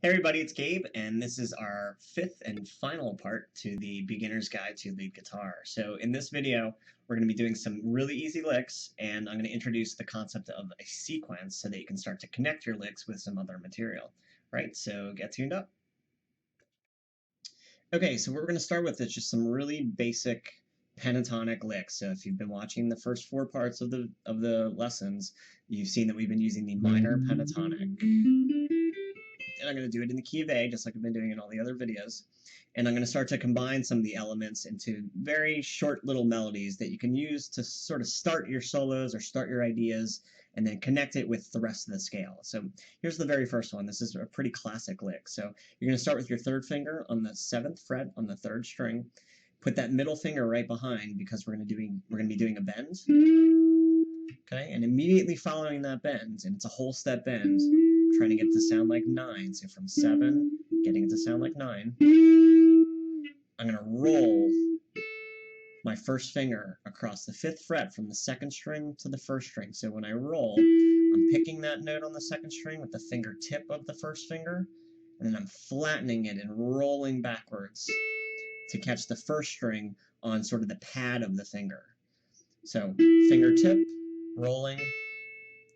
Hey everybody, it's Gabe, and this is our fifth and final part to the Beginner's Guide to Lead Guitar. So in this video, we're going to be doing some really easy licks, and I'm going to introduce the concept of a sequence so that you can start to connect your licks with some other material. Right, so get tuned up. Okay, so what we're going to start with is just some really basic pentatonic licks. So if you've been watching the first four parts of the lessons, you've seen that we've been using the minor pentatonic. And I'm going to do it in the key of A, just like I've been doing in all the other videos. And I'm going to start to combine some of the elements into very short little melodies that you can use to sort of start your solos or start your ideas, and then connect it with the rest of the scale. So here's the very first one. This is a pretty classic lick. So you're going to start with your third finger on the 7th fret on the 3rd string. Put that middle finger right behind because we're going to be doing a bend. Okay, and immediately following that bend, and it's a whole step bend, trying to get it to sound like 9. So from 7, getting it to sound like 9. I'm going to roll my first finger across the 5th fret from the 2nd string to the 1st string. So when I roll, I'm picking that note on the 2nd string with the fingertip of the 1st finger, and then I'm flattening it and rolling backwards to catch the 1st string on sort of the pad of the finger. So fingertip, rolling,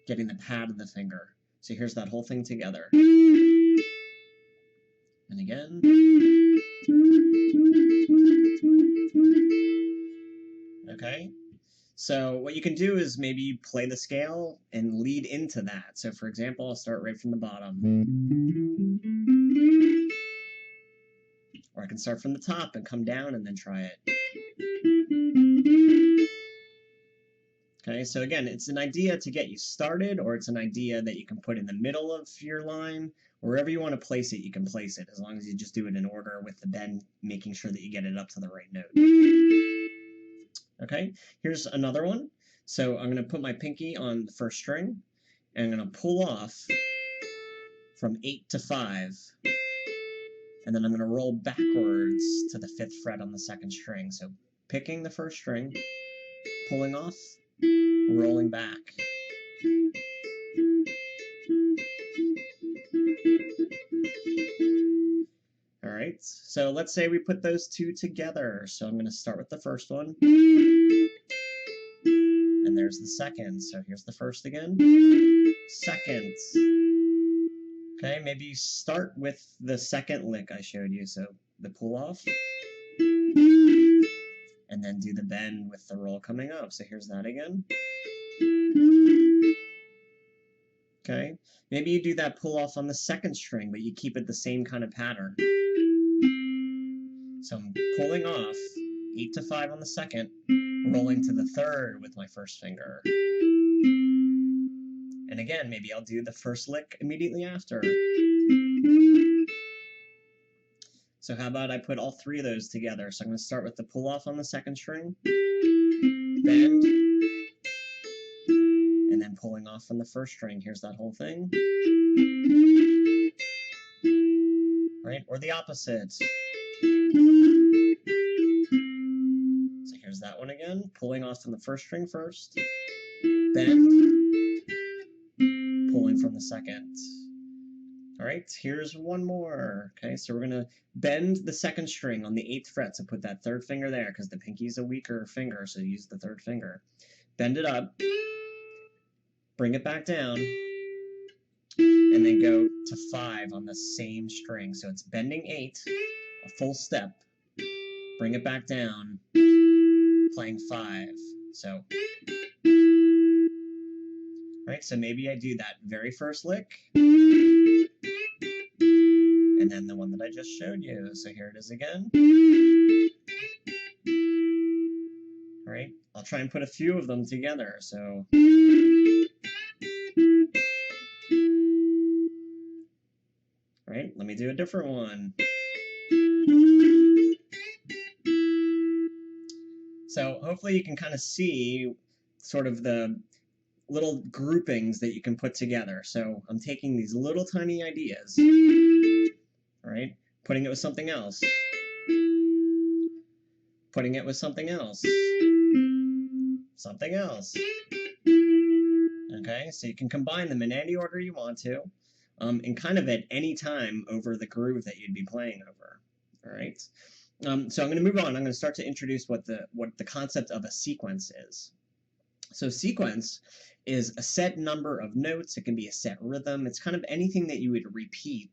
getting the pad of the finger. So here's that whole thing together. And again. Okay. So what you can do is maybe play the scale and lead into that. So for example, I'll start right from the bottom. Or I can start from the top and come down and then try it. Okay, so again, it's an idea to get you started, or it's an idea that you can put in the middle of your line. Wherever you want to place it, you can place it, as long as you just do it in order with the bend, making sure that you get it up to the right note. Okay, here's another one. So I'm going to put my pinky on the 1st string, and I'm going to pull off from 8 to 5. And then I'm going to roll backwards to the 5th fret on the 2nd string. So picking the 1st string, pulling off, rolling back. All right, so let's say we put those two together. So I'm going to start with the first one. And there's the second. So here's the first again. Second. Okay, maybe you start with the second lick I showed you. So the pull off. And then do the bend with the roll coming up. So here's that again. Okay, maybe you do that pull off on the 2nd string, but you keep it the same kind of pattern. So I'm pulling off 8 to 5 on the 2nd, rolling to the 3rd with my 1st finger. And again, maybe I'll do the first lick immediately after. So how about I put all 3 of those together? So I'm going to start with the pull off on the 2nd string, bend, and then pulling off from the 1st string. Here's that whole thing. Right? Or the opposite. So here's that one again. Pulling off from the 1st string first, bend, pulling from the 2nd. All right, here's one more. Okay, so we're going to bend the 2nd string on the 8th fret, so put that 3rd finger there because the pinky's a weaker finger, so use the 3rd finger. Bend it up, bring it back down, and then go to 5 on the same string. So it's bending 8, a full step, bring it back down, playing 5. So, all right, so maybe I do that very first lick, and then the one that I just showed you. So here it is again. All right, I'll try and put a few of them together. So, all right, let me do a different one. So hopefully you can kind of see sort of the little groupings that you can put together. So I'm taking these little tiny ideas, all right, putting it with something else, putting it with something else, something else. Okay, so you can combine them in any order you want to, and kind of at any time over the groove that you'd be playing over. All right. So I'm going to move on. I'm going to start to introduce what the concept of a sequence is. So sequence is a set number of notes. It can be a set rhythm. It's kind of anything that you would repeat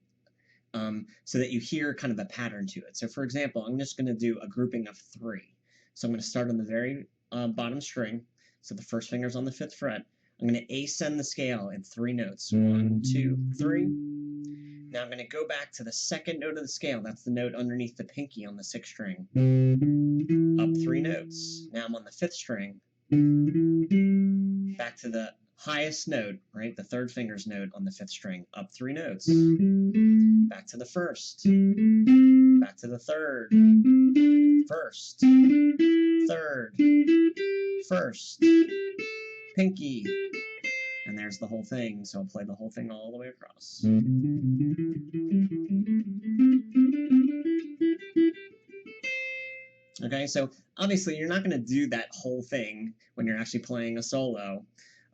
so that you hear kind of a pattern to it. So for example, I'm just going to do a grouping of 3. So I'm going to start on the very bottom string. So the first finger's on the 5th fret. I'm going to ascend the scale in 3 notes. 1, 2, 3. Now I'm going to go back to the second note of the scale. That's the note underneath the pinky on the 6th string. Up 3 notes. Now I'm on the 5th string. Back to the highest note, right? The 3rd finger's note on the 5th string. Up 3 notes. Back to the 1st. Back to the 3rd. 1st. 3rd. 1st. Pinky. And there's the whole thing, so I'll play the whole thing all the way across. Okay, so obviously you're not going to do that whole thing when you're actually playing a solo,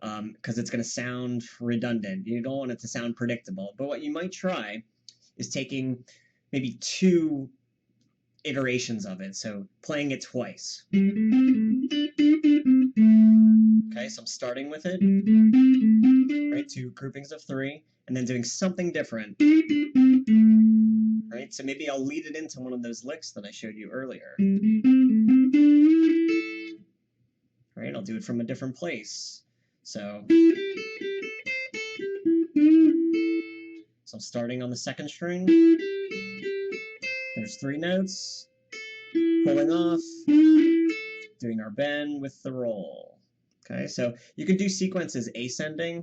because it's going to sound redundant. You don't want it to sound predictable. But what you might try is taking maybe 2 iterations of it, so playing it twice. Okay, so I'm starting with it, right, 2 groupings of 3, and then doing something different, right? So maybe I'll lead it into one of those licks that I showed you earlier. Right, I'll do it from a different place. So I'm starting on the 2nd string. There's 3 notes, pulling off, doing our bend with the roll. Okay, so you can do sequences ascending,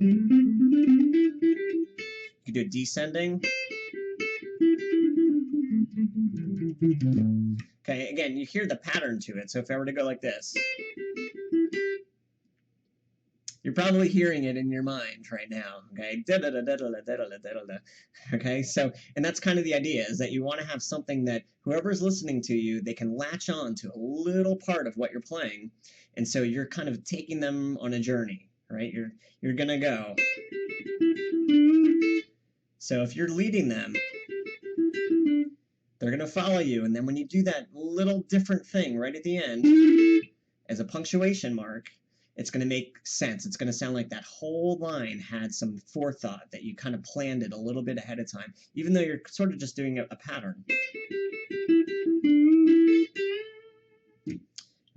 you can do descending. Okay, again, you hear the pattern to it, so if I were to go like this, you're probably hearing it in your mind right now, okay? Okay, so, and that's kind of the idea, is that you want to have something that whoever's listening to you, they can latch on to a little part of what you're playing, and so you're kind of taking them on a journey, right? You're gonna go. So if you're leading them, they're gonna follow you, and then when you do that little different thing right at the end, as a punctuation mark, it's going to make sense. It's going to sound like that whole line had some forethought, that you kind of planned it a little bit ahead of time, even though you're sort of just doing a pattern.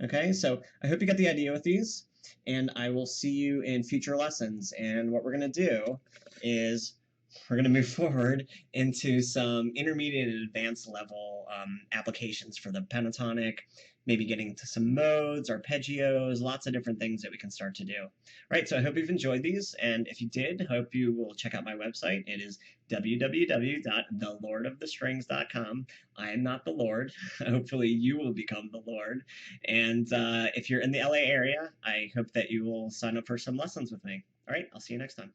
Okay, so I hope you got the idea with these, and I will see you in future lessons. And what we're going to do is we're going to move forward into some intermediate and advanced level applications for the pentatonic, maybe getting to some modes, arpeggios, lots of different things that we can start to do. All right, so I hope you've enjoyed these, and if you did, I hope you will check out my website. It is www.thelordofthestrings.com. I am not the Lord. Hopefully you will become the Lord. And if you're in the LA area, I hope that you will sign up for some lessons with me. All right, I'll see you next time.